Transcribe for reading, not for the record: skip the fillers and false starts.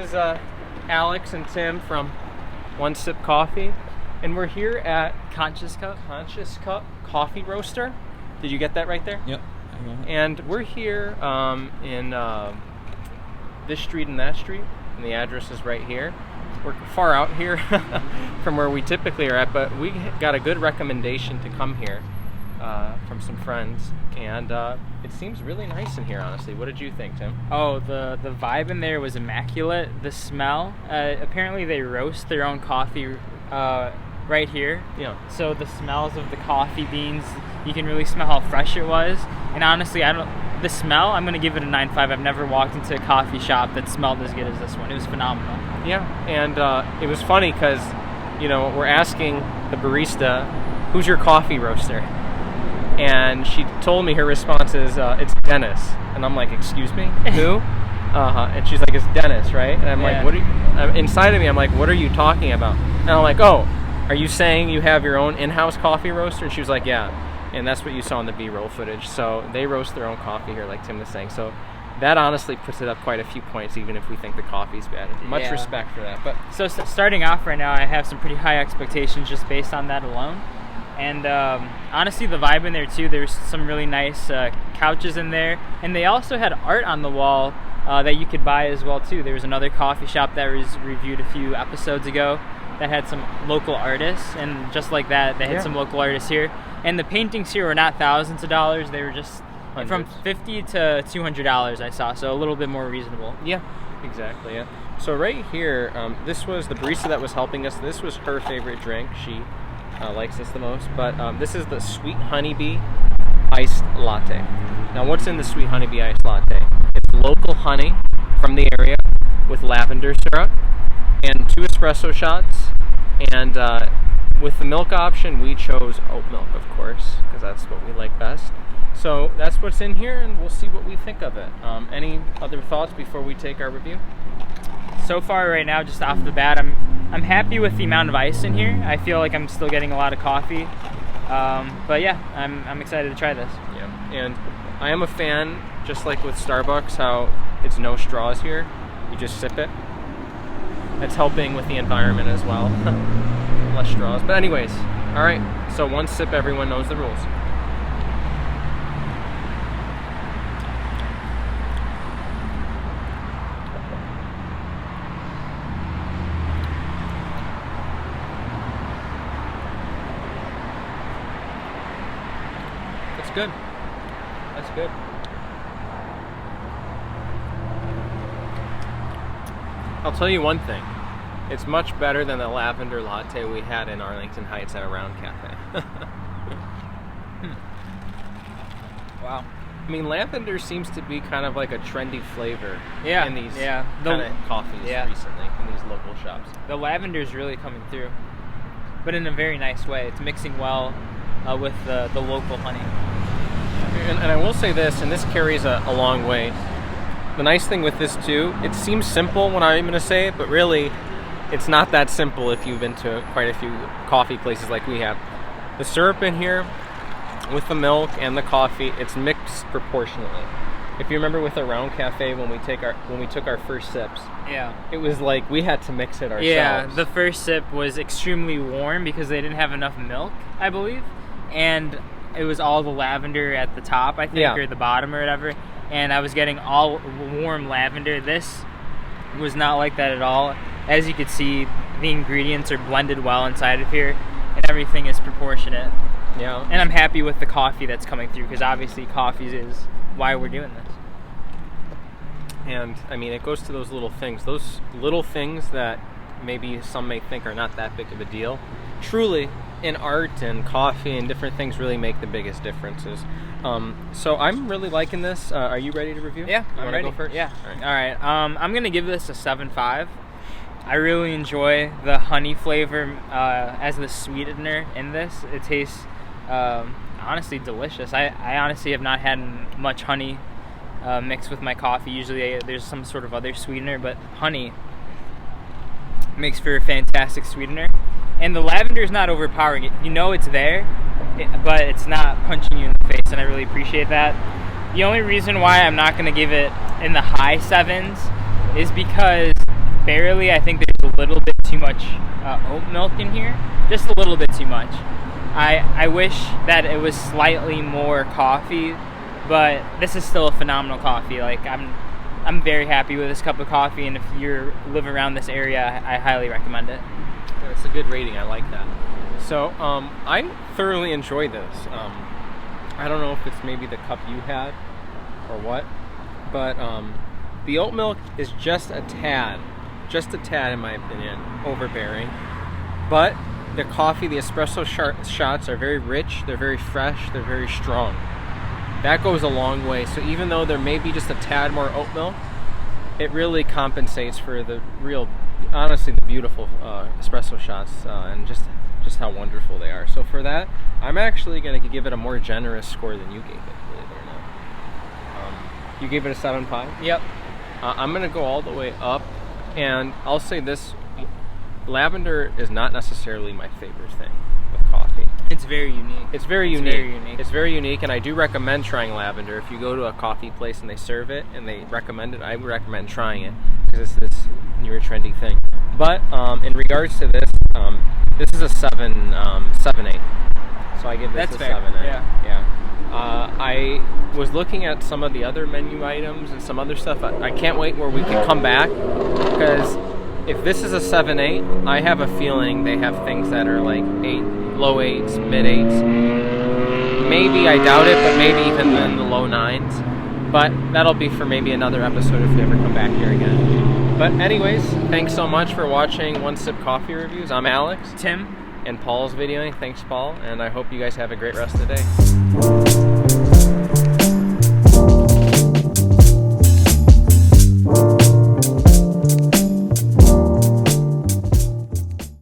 is Alex and Tim from One Sip Coffee, and we're here at Conscious Cup Coffee Roaster. Did you get that right there? Yep. And we're here in this street and that street, and the address is right here. We're far out here from where we typically are at, but we got a good recommendation to come here from some friends, and it seems really nice in here, honestly. What did you think, Tim? Oh, the vibe in there was immaculate. The smell. Apparently they roast their own coffee right here. Yeah. So the smells of the coffee beans, you can really smell how fresh it was. And honestly, the smell, I'm going to give it a 9.5. I've never walked into a coffee shop that smelled as good as this one. It was phenomenal. Yeah, and it was funny because, we're asking the barista, who's your coffee roaster? And she told me her response is, it's Dennis. And I'm like, excuse me? Who? And she's like, it's Dennis, right? And I'm like, what are you, inside of me, I'm like, what are you talking about? And I'm like, oh, are you saying you have your own in-house coffee roaster? And she was like, yeah. And that's what you saw in the B-roll footage. So they roast their own coffee here, like Tim was saying. So that honestly puts it up quite a few points, even if we think the coffee's bad. Much respect for that. But so starting off right now, I have some pretty high expectations just based on that alone. And honestly, the vibe in there too, there's some really nice couches in there. And they also had art on the wall that you could buy as well too. There was another coffee shop that was reviewed a few episodes ago that had some local artists. And just like that, they had some local artists here. And the paintings here were not thousands of dollars. They were just from $50 to $200 I saw. So a little bit more reasonable. Yeah, exactly, yeah. So right here, this was the barista that was helping us. This was her favorite drink. She likes this the most, but this is the Sweet Honeybee Iced Latte. Now, what's in the Sweet Honeybee Iced Latte? It's local honey from the area with lavender syrup and 2 espresso shots, and with the milk option, we chose oat milk, of course, because that's what we like best. So that's what's in here, and we'll see what we think of it. Any other thoughts before we take our review? So far right now, just off the bat, I'm happy with the amount of ice in here. I feel like I'm still getting a lot of coffee. But yeah, I'm excited to try this. Yeah, and I am a fan, just like with Starbucks, how it's no straws here. You just sip it. That's helping with the environment as well. Less straws. But anyways, all right, so one sip, everyone knows the rules. That's good. That's good. I'll tell you one thing. It's much better than the lavender latte we had in Arlington Heights at a Round Cafe. Wow. I mean, lavender seems to be kind of like a trendy flavor in these kind of coffees recently, in these local shops. The lavender is really coming through, but in a very nice way. It's mixing well with the local honey. And I will say this, and this carries a long way. The nice thing with this too, it seems simple when I'm going to say it, but really it's not that simple if you've been to quite a few coffee places like we have. The syrup in here with the milk and the coffee, it's mixed proportionally. If you remember with the Round Cafe when we took our first sips, it was like we had to mix it ourselves. Yeah, the first sip was extremely warm because they didn't have enough milk, I believe, and it was all the lavender at the top, I think, or the bottom or whatever, and I was getting all warm lavender. This was not like that at all. As you can see, the ingredients are blended well inside of here, and everything is proportionate. Yeah. And I'm happy with the coffee that's coming through, because obviously coffee is why we're doing this. And, I mean, it goes to those little things that maybe some may think are not that big of a deal. Truly, in art and coffee and different things really make the biggest differences. So I'm really liking this. Are you ready to review? Yeah, I'm ready. Go first? Yeah. All right. I'm going to give this a 7.5. I really enjoy the honey flavor as the sweetener in this. It tastes honestly delicious. I honestly have not had much honey mixed with my coffee. Usually there's some sort of other sweetener, but honey makes for a fantastic sweetener. And the lavender is not overpowering. You know it's there, but it's not punching you in the face, and I really appreciate that. The only reason why I'm not going to give it in the high 7s is because barely. I think there's a little bit too much oat milk in here, just a little bit too much. I wish that it was slightly more coffee, but this is still a phenomenal coffee. Like I'm very happy with this cup of coffee, and if you live around this area, I highly recommend it. It's a good rating. I like that. So I thoroughly enjoyed this. I don't know if it's maybe the cup you had or what, but the oat milk is just a tad in my opinion, overbearing. But the coffee, the espresso shots are very rich, they're very fresh, they're very strong. That goes a long way. So even though there may be just a tad more oat milk, it really compensates for the real, honestly, the beautiful espresso shots and just how wonderful they are. So for that, I'm actually going to give it a more generous score than you gave it, believe it or not. You gave it a 7.5? Yep. I'm going to go all the way up, and I'll say this, lavender is not necessarily my favorite thing with coffee. It's very unique. It's very unique, and I do recommend trying lavender. If you go to a coffee place and they serve it and they recommend it, I would recommend trying it because it's this newer trendy thing. But in regards to this, this is a 7.8. So I give this That's a fair. 7.8. Yeah. I was looking at some of the other menu items and some other stuff. I can't wait where we can come back, because if this is a 7.8, I have a feeling they have things that are like 8, low 8s, mid 8s. Maybe, I doubt it, but maybe even in the low 9s. But that'll be for maybe another episode if we ever come back here again. But anyways, thanks so much for watching One Sip Coffee Reviews. I'm Alex. Tim. And Paul's videoing. Thanks, Paul. And I hope you guys have a great rest of the day.